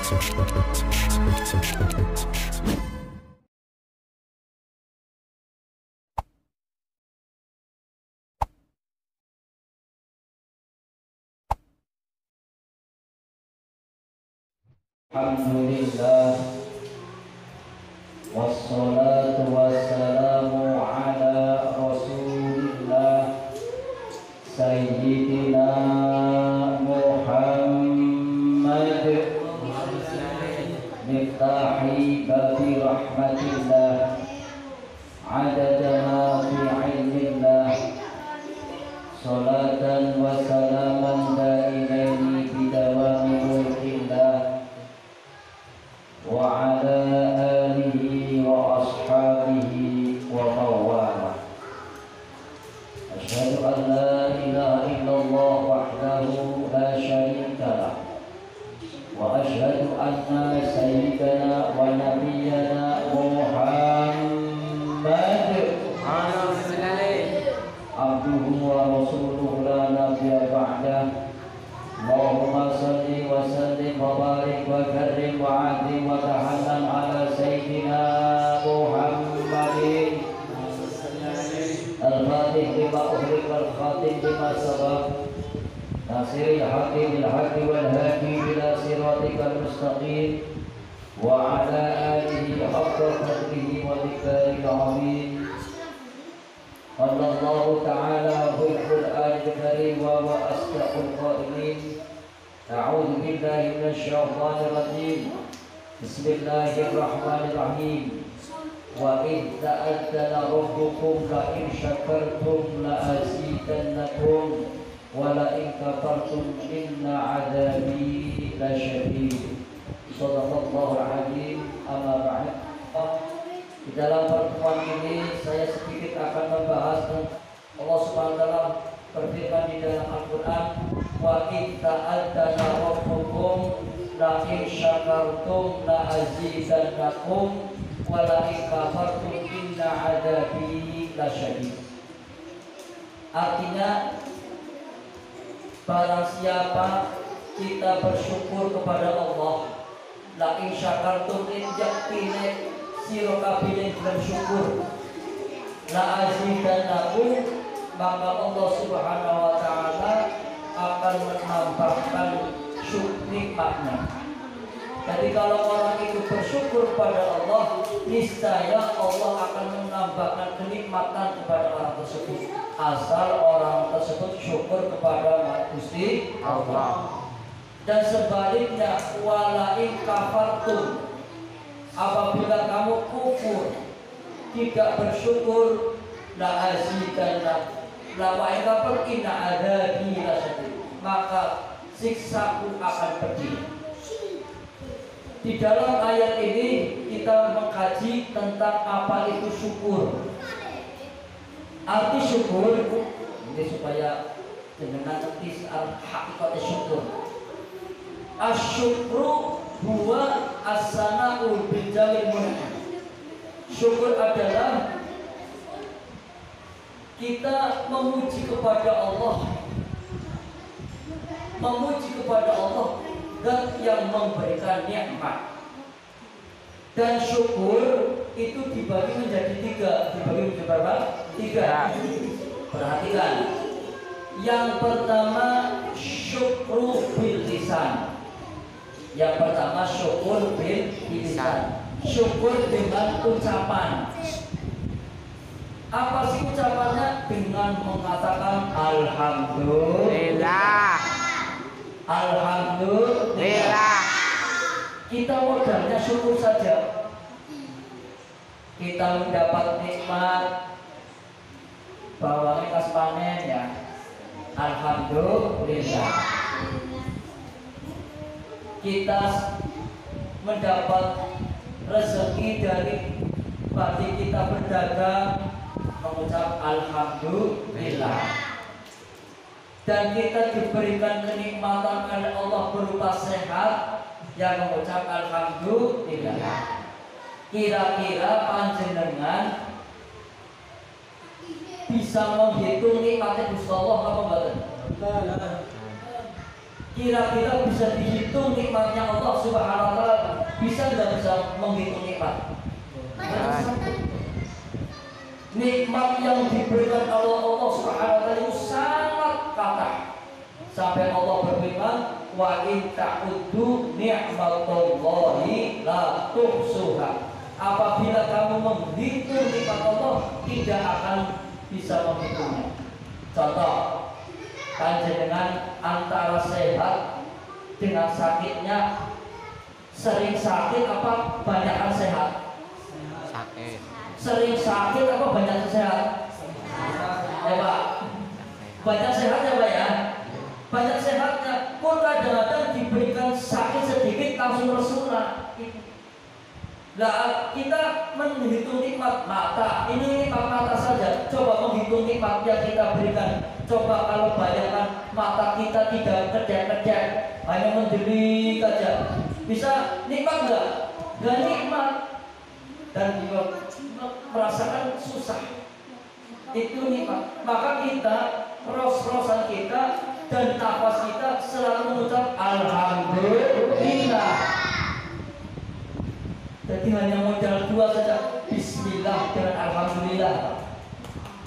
Alhamdulillah, wassalatu wassalamu ala rasulillah Sayyidina Muhammad miftahi babi rahmatillah adada ma fi ilmillah salatan wa salaman da'ilaini bidawami mulkillah wa ala alihi wa ashabihi wa mawala. Asyhadu an la ilaha illallah wahdahu la syarika lah wa asyhadu anna sayyidana wa nabiyyana Muhammad abduhu wa rasuluhu la nabiyya ba'dah. Allahumma salli wa sallim wa barik wa karim wa azim wa tahannan ala sayyidina Muhammadin al-fatih lima ukhrik wal khatim lima sabab nasiril haqqi bil haqqi wal hadi ila siratikal mustaqim wa ala alihi haqqa qadrihi wa miqdaril azim. Allahu ta'ala fil Qur'anil Karim wa huwa asdaqul qa'ilin. A'udzu billahi minasy syaithanir rajim. Bismillahirrahmanirrahim. Wa idh ta'azzana rabbukum la in syakartum la azidannakum wa la in kafartum inna 'adzabi lasyadid. Shadaqallahul 'azim. Amma ba'd. Di dalam pertemuan ini saya sedikit akan membahas Allah Subhanahu wa taala berfirman di dalam Al-Qur'an, wa in ta'azzana rabbukum la in syakartum la azidannakum wa la in kafartum inna 'adzabi lasyadid. Artinya, barang siapa kita bersyukur kepada Allah, la in syakartum in yaktine siro kabeh bersyukur la azidannakum, maka Allah Subhanahu wa taala akan menambahkan nikmatnya. Jadi kalau orang itu bersyukur pada Allah, niscaya Allah akan menambahkan kenikmatan kepada orang tersebut, asal orang tersebut syukur kepada Gusti Allah. Dan sebaliknya, wala in kafartum, apabila kamu kufur, tidak bersyukur, la azidannakum, la wa in kafar inna adzabi lasyadid, maka siksaku akan pedih. Di dalam ayat ini kita mengkaji tentang apa itu syukur. Arti syukur ini supaya jenengan ngerti hakikat syukur. Asyukru huwa as-sana'u bil jamil mun'im. Syukur adalah kita memuji kepada Allah, dan yang memberikan nikmat. Dan syukur itu dibagi menjadi tiga. Dibagi menjadi berapa? Tiga. Perhatikan. Yang pertama syukru bil lisan. Yang pertama syukur bil lisan. Syukur dengan ucapan. Apa sih ucapannya? Dengan mengatakan alhamdulillah. Alhamdulillah. Kita modalnya syukur saja. Kita mendapat nikmat, bawangnya kas panen ya, alhamdulillah. Kita mendapat rezeki dari padi kita berdagang, mengucap alhamdulillah. Dan kita diberikan kenikmatan oleh Allah berupa sehat, yang mengucap alhamdulillah. Kira-kira panjenengan bisa menghitung nikmatnya Gusti Allah apa enggak? Kira-kira bisa dihitung nikmatnya Allah Subhanahu wa taala? Bisa nggak bisa menghitung nikmat? Nikmat yang diberikan Allah Subhanahu wa taala itu sangat kata. Sampai Allah berfirman, wa in ta'uddu ni'matallahi la tuhsuha. Apabila kamu menghitung nikmat Allah, tidak akan bisa menghitungnya. Contoh, panjenengan antara sehat dengan sakitnya, sering sakit apa banyakan sehat? Sakit. Sering sakit apa banyak sehat? Ya Pak, banyak sehat ya Pak ya? Banyak sehatnya. Kok kadang-kadang diberikan sakit sedikit langsung resuna. Nah, kita menghitung nikmat mata, ini nikmat mata saja. Coba menghitung nikmat yang kita berikan. Coba kalau bayangkan mata kita tidak kerja-kerja, hanya mendelik saja, bisa nikmat nggak? Nggak nikmat. Dan juga merasakan susah. Itu nikmat. Maka kita, ros-rosan kita dan nafas kita selalu mengucap alhamdulillah. Jadi hanya modal dua saja, bismillah dengan alhamdulillah.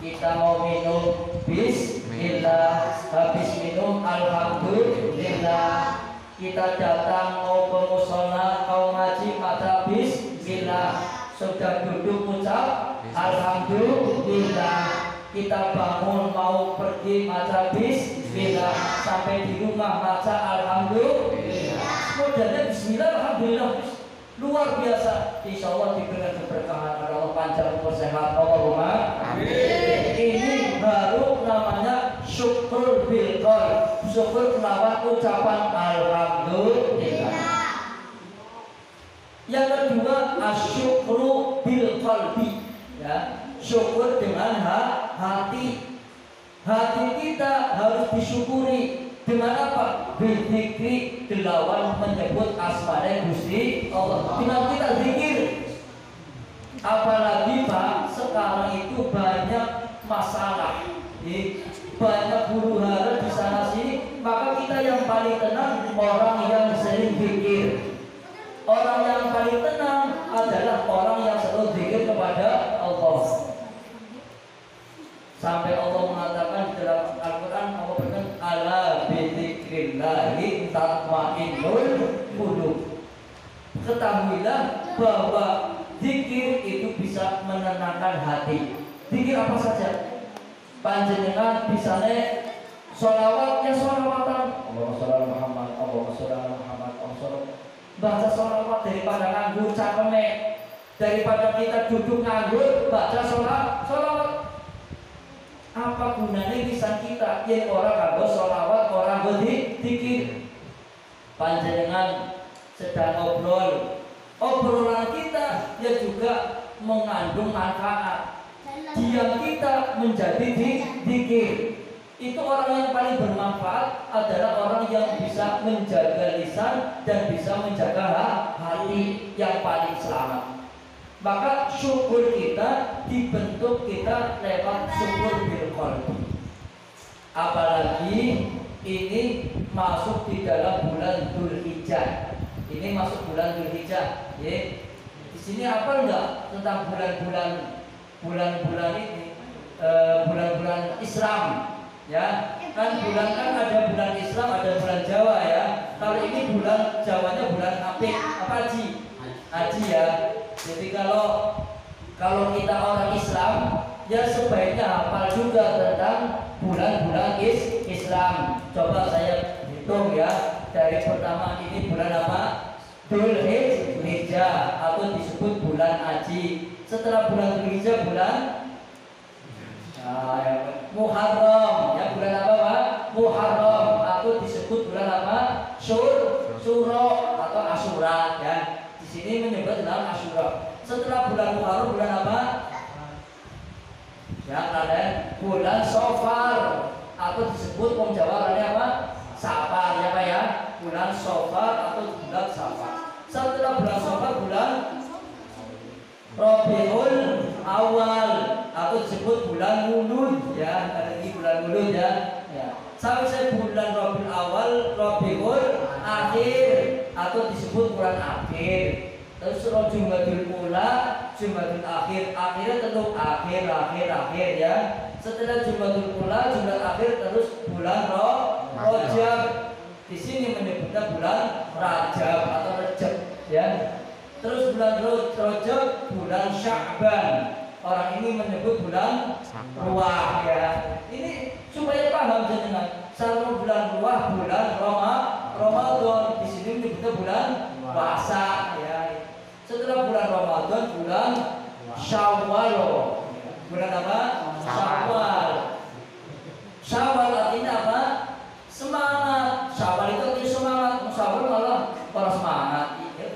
Kita mau minum, bismillah. Habis minum, alhamdulillah. Kita datang mau ke musola, mau ngaji, maka bismillah. Sudah duduk ucap alhamdulillah. Kita bangun mau pergi, maca bismillah. Sampai di rumah maca alhamdulillah. Modalnya bismillah, alhamdulillah. Luar biasa. Insya Allah diberikan keberkahan oleh Allah, panjang umur sehat, Allahumma amin. Ini baru namanya syukur bil qalb, syukur melawan ucapan alhamdulillah. Yang kedua asyukru bil qalbi, ya, syukur dengan hati. Hati kita harus disyukuri. Dengan apa? Berzikri, dilawan menyebut asma-Nya Gusti Allah. Dengan kita zikir. Apalagi Pak, sekarang itu banyak masalah, banyak huru-hara di sana sini. Maka kita yang paling tenang orang yang sering zikir. Orang yang paling tenang adalah orang yang selalu zikir kepada Allah. Sampai Allah mengatakan di dalam Al-Quran, Allah berkata, ala bizikrillahi tatmainnul qulub. Ketahuilah bahwa zikir itu bisa menenangkan hati. Zikir apa saja? Panjenengan misalnya sholawat, ya sholawatan, Allahumma sholli ala Muhammad, Allahumma sholli ala Muhammad, baca sholawat daripada nganggur cakeme, daripada kita duduk nganggur baca sholawat. Apa gunanya lisan kita? Yang orang kanggo sholawat, orang berzikir. Panjenengan sedang ngobrol, obrolan kita ya juga mengandung manfaat. Diam kita menjadi zikir. Itu orang yang paling bermanfaat adalah orang yang bisa menjaga lisan dan bisa menjaga hati, yang paling selamat. Maka syukur kita dibentuk kita lewat syukur bil qalbi. Apalagi ini masuk di dalam bulan Dzulhijjah. Ini masuk bulan Dzulhijjah, ya. Di sini apa enggak tentang bulan-bulan ini? Bulan-bulan Islam, ya. Kan bulan kan ada bulan Islam, ada bulan Jawa, ya. Kalau ini bulan Jawanya bulan apa haji? Haji, ya. Jadi kalau kita orang Islam, ya sebaiknya hafal juga tentang bulan-bulan Islam. Coba saya hitung, ya. Dari pertama ini bulan apa? Dzulhijjah atau disebut bulan haji. Setelah bulan Dzulhijjah bulan Muharram, ya, bulan apa Pak? Muharram atau disebut bulan apa? Syuro atau Asyura, ya. Di sini menyebut dalam Asyura. Setelah bulan Muharram bulan apa? Ya, kalian bulan Safar atau disebut wong Jawa kalian apa? Safar, ya Pak, ya. Bulan Safar atau bulan Safar. Setelah bulan Safar bulan Rabiul Awal atau disebut bulan Mulud, ya. Ada lagi bulan Mulud. Maulud ya. Sampai bulan Rabiul Awal, Rabiul Akhir atau disebut bulan akhir. Terus Jumadil Ula, Jumadil Akhir, akhirnya tentu akhir ya. Setelah Jumadil Ula, Jumad Akhir, terus bulan Rajab. Di sini menyebutnya bulan Rajab atau Rajab ya. Terus bulan Rajab, bulan Sya'ban. Orang ini menyebut bulan Ruah ya. Ini supaya paham jenengan. Sama bulan Ruah, bulan Ramadan. Di sini menyebutnya bulan puasa ya. Setelah bulan Ramadan, bulan Syawal. Bulan apa? Syawal. Syawal artinya apa? Semangat. Syawal itu artinya semangat. Syawal malah para semangat.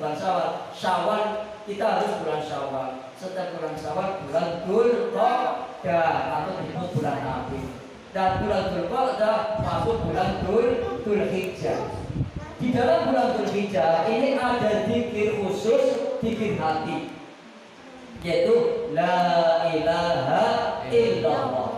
Bulan Syawal. Syawal kita harus bulan Syawal. Setelah bulan Syawal, bulan Dzulqa'dah atau disebut bulan Nabi. Dan bulan Dzulqa'dah masuk bulan Dzulhijjah. Di dalam bulan Dzulhijjah ini ada zikir khusus, zikir hati, yaitu La ilaha illallah.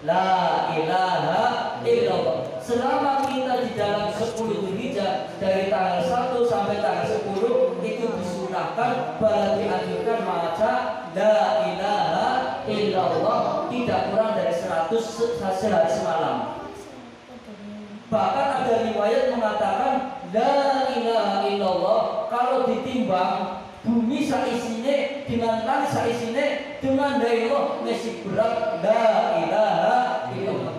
La ilaha illallah. Selama kita di dalam 10 Dzulhijjah dari tanggal 1 sampai tanggal 10 itu disunahkan dianjurkan membaca La ilaha illallah tidak kurang dari 100 sehari semalam. Bahkan ada riwayat mengatakan La ilaha illallah kalau ditimbang bumi saisine dengan langit saisine dengan dailah masih berat La ilaha illallah.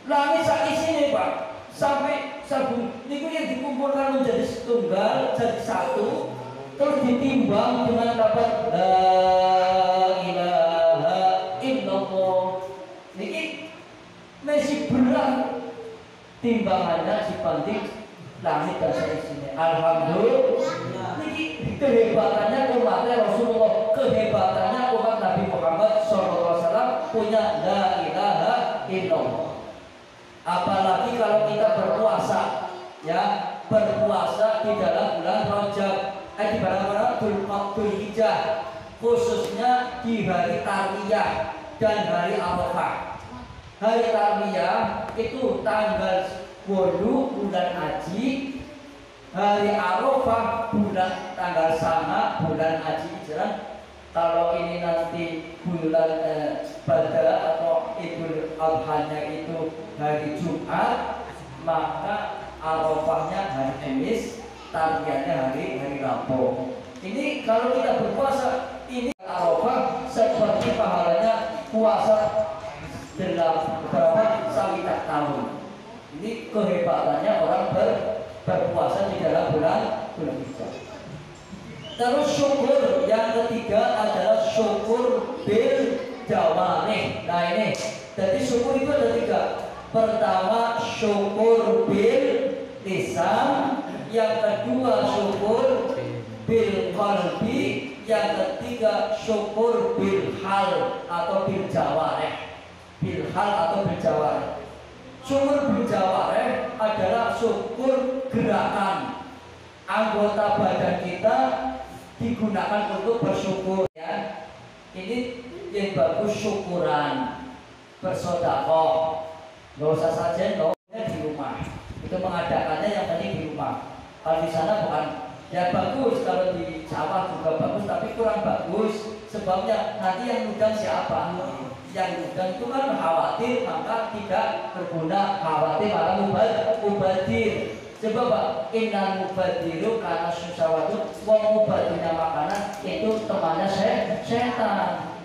Langit saisine Pak sampai sabun niku yang dikumpulkan menjadi setunggal jadi satu terus ditimbang dengan dapat La ilaha illallah. Niki masih berat timbangannya dibanding langit dan seisinya. Alhamdulillah. Niki kehebatannya umatnya Rasulullah, kehebatannya umat Nabi Muhammad SAW punya La ilaha illallah. Apalagi kalau kita berpuasa, ya berpuasa di dalam bulan Rajab, di bulan Dzulhijjah, khususnya di hari Tarwiyah dan hari Arafah. Hari Tarwiyah itu tanggal 10 bulan Haji, hari Arafah bulan tanggal sana bulan Haji Hijrah. Kalau ini nanti bulan Badar atau Idul Adha-nya itu hari Jumat, maka Arafahnya hari Kamis, Tarwiyahnya hari Rabu. Ini kalau kita berpuasa, ini Arafah seperti pahalanya puasa dalam beberapa sawitak tahun. Ini kehebatannya orang berpuasa di dalam bulan Dzulhijjah. Terus syukur yang ketiga adalah syukur bil jawarih. Nah ini, jadi syukur itu ada 3. Pertama syukur bil lisan, yang kedua syukur bil qalbi, yang ketiga syukur bil hal atau bil jawarih. Bil hal atau bil jawarih. Syukur bil jawarih adalah syukur gerakan anggota badan kita digunakan untuk bersyukur ya. Ini yang bagus syukuran, bersedekah. Nggak usah saja di rumah. Itu mengadakannya yang penting di rumah. Kalau di sana bukan ya bagus, kalau di sawah juga bagus, tapi kurang bagus. Sebabnya nanti yang ngundang siapa? Yang ngundang itu kan khawatir, maka tidak berguna, khawatir malah mubadir. Sebab inna mubadiru karena susawatu wong mubadirnya makanan itu temannya setan.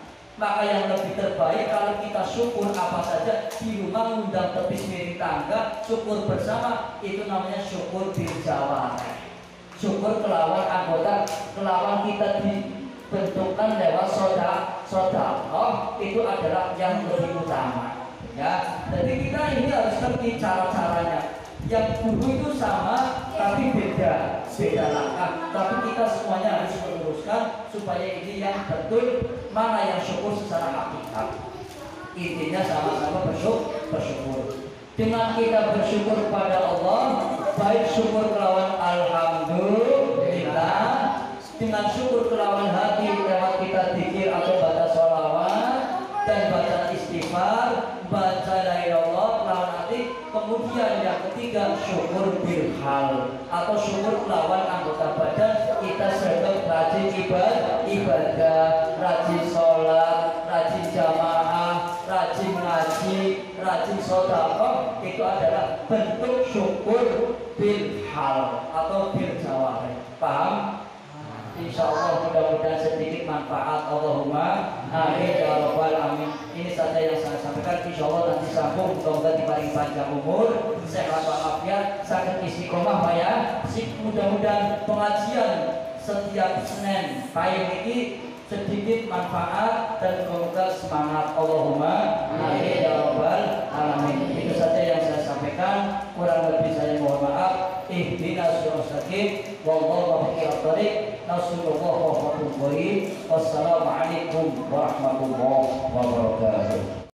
Maka yang lebih terbaik kalau kita syukur apa saja di rumah, ngundang tepis miring tangga, syukur bersama, itu namanya syukur bil jawarih. Syukur kelawan anggota, kelawan kita dibentukkan lewat sedekah, itu adalah yang lebih utama. Ya, jadi kita ini harus ngerti cara-caranya. Yang dulu itu sama tapi beda langkah, tapi kita semuanya harus meneruskan supaya ini yang betul, mana yang syukur secara hakikat. Intinya sama-sama bersyukur. Dengan kita bersyukur kepada Allah, baik syukur kelawan alhamdulillah, dengan syukur kelawan hati lewat kita zikir atau baca sholawat dan baca istighfar, baca la ilaha illallah, Kemudian yang ketiga syukur bil hal atau syukur lawan anggota badan. Kita sedang rajin ibadah, rajin sholat, rajin jamaah, rajin ngaji, rajin sedekah, itu adalah bentuk syukur bil hal atau bil jawarih. Paham? Insya Allah mudah-mudahan sedikit manfaat. Allahumma amin ya rabbal alamin. Ini saja yang saya sampaikan. Insya Allah nanti sambung, mudah-mudahan diparingi panjang umur, sehat walafiat, sakit istiqomah ya. Mudah-mudahan pengajian setiap Senin pagi ini sedikit manfaat dan semoga semangat. Allahumma amin ya rabbal alamin. Itu saja yang saya sampaikan. Kurang lebih saya mohon maaf. Ihdinas siratal mustaqim. Wallahu a'lam. Nasallallahu alaihi wasallam. Wassalamualaikum warahmatullahi wabarakatuh.